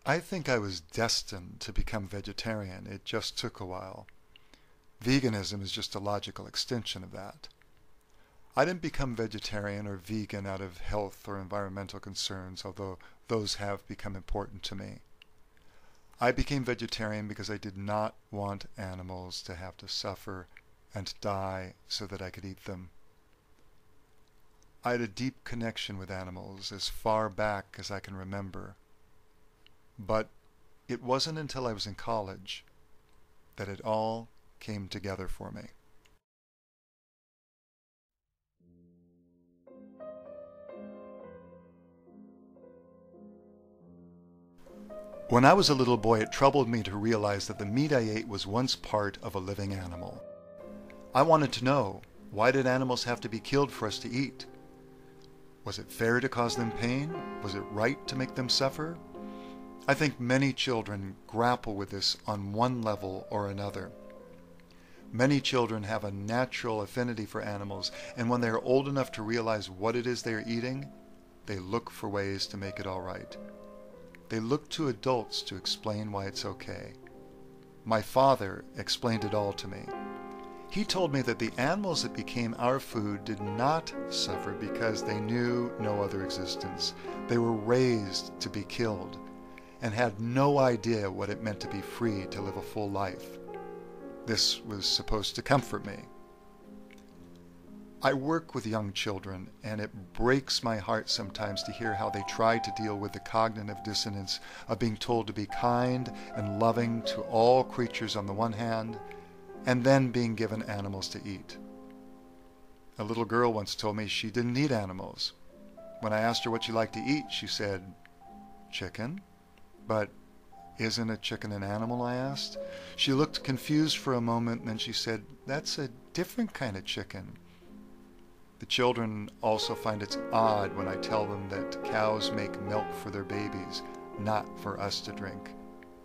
I think I was destined to become vegetarian. It just took a while. Veganism is just a logical extension of that. I didn't become vegetarian or vegan out of health or environmental concerns, although those have become important to me. I became vegetarian because I did not want animals to have to suffer and die so that I could eat them. I had a deep connection with animals as far back as I can remember. But it wasn't until I was in college that it all came together for me. When I was a little boy, it troubled me to realize that the meat I ate was once part of a living animal. I wanted to know, why did animals have to be killed for us to eat? Was it fair to cause them pain? Was it right to make them suffer? I think many children grapple with this on one level or another. Many children have a natural affinity for animals, and when they are old enough to realize what it is they are eating, they look for ways to make it all right. They look to adults to explain why it's okay. My father explained it all to me. He told me that the animals that became our food did not suffer because they knew no other existence. They were raised to be killed and had no idea what it meant to be free to live a full life. This was supposed to comfort me. I work with young children, and it breaks my heart sometimes to hear how they try to deal with the cognitive dissonance of being told to be kind and loving to all creatures on the one hand, and then being given animals to eat. A little girl once told me she didn't eat animals. When I asked her what she liked to eat, she said, "Chicken." "But isn't a chicken an animal?" I asked. She looked confused for a moment, and then she said, "That's a different kind of chicken." The children also find it odd when I tell them that cows make milk for their babies, not for us to drink.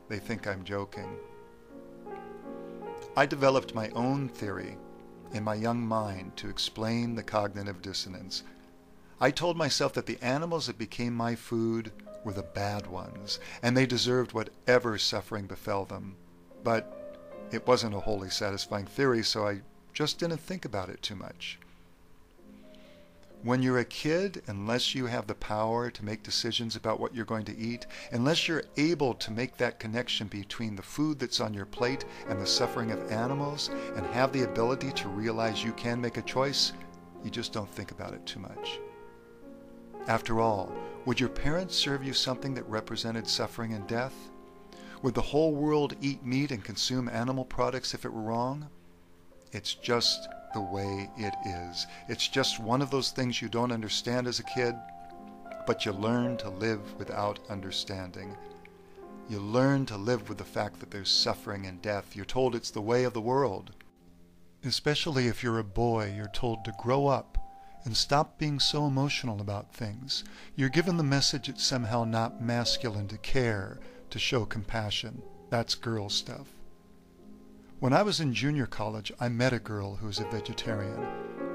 They think I'm joking. I developed my own theory in my young mind to explain the cognitive dissonance. I told myself that the animals that became my food were the bad ones, and they deserved whatever suffering befell them. But it wasn't a wholly satisfying theory, so I just didn't think about it too much. When you're a kid, unless you have the power to make decisions about what you're going to eat, unless you're able to make that connection between the food that's on your plate and the suffering of animals, and have the ability to realize you can make a choice, you just don't think about it too much. After all, would your parents serve you something that represented suffering and death? Would the whole world eat meat and consume animal products if it were wrong? It's just the way it is. It's just one of those things you don't understand as a kid, but you learn to live without understanding. You learn to live with the fact that there's suffering and death. You're told it's the way of the world. Especially if you're a boy, you're told to grow up and stop being so emotional about things. You're given the message it's somehow not masculine to care, to show compassion. That's girl stuff. When I was in junior college, I met a girl who was a vegetarian.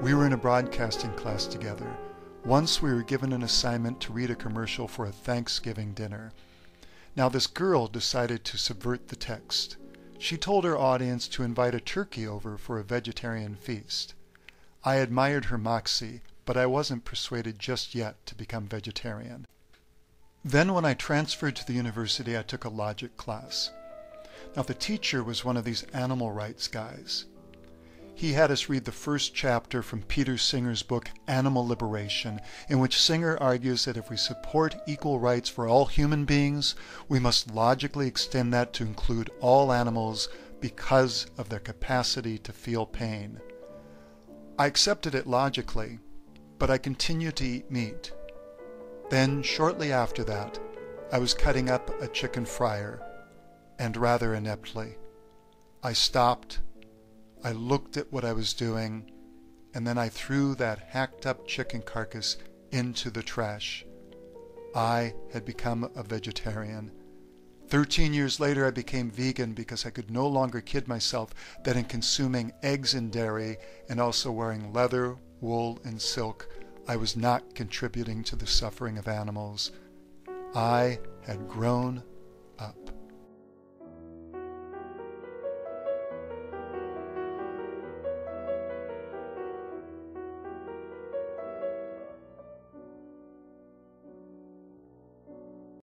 We were in a broadcasting class together. Once we were given an assignment to read a commercial for a Thanksgiving dinner. Now this girl decided to subvert the text. She told her audience to invite a turkey over for a vegetarian feast. I admired her moxie, but I wasn't persuaded just yet to become vegetarian. Then when I transferred to the university, I took a logic class. Now the teacher was one of these animal rights guys. He had us read the first chapter from Peter Singer's book Animal Liberation, in which Singer argues that if we support equal rights for all human beings, we must logically extend that to include all animals because of their capacity to feel pain. I accepted it logically, but I continued to eat meat. Then, shortly after that, I was cutting up a chicken fryer, and rather ineptly. I stopped, I looked at what I was doing, and then I threw that hacked up chicken carcass into the trash. I had become a vegetarian. 13 years later, I became vegan because I could no longer kid myself that in consuming eggs and dairy and also wearing leather, wool, and silk, I was not contributing to the suffering of animals. I had grown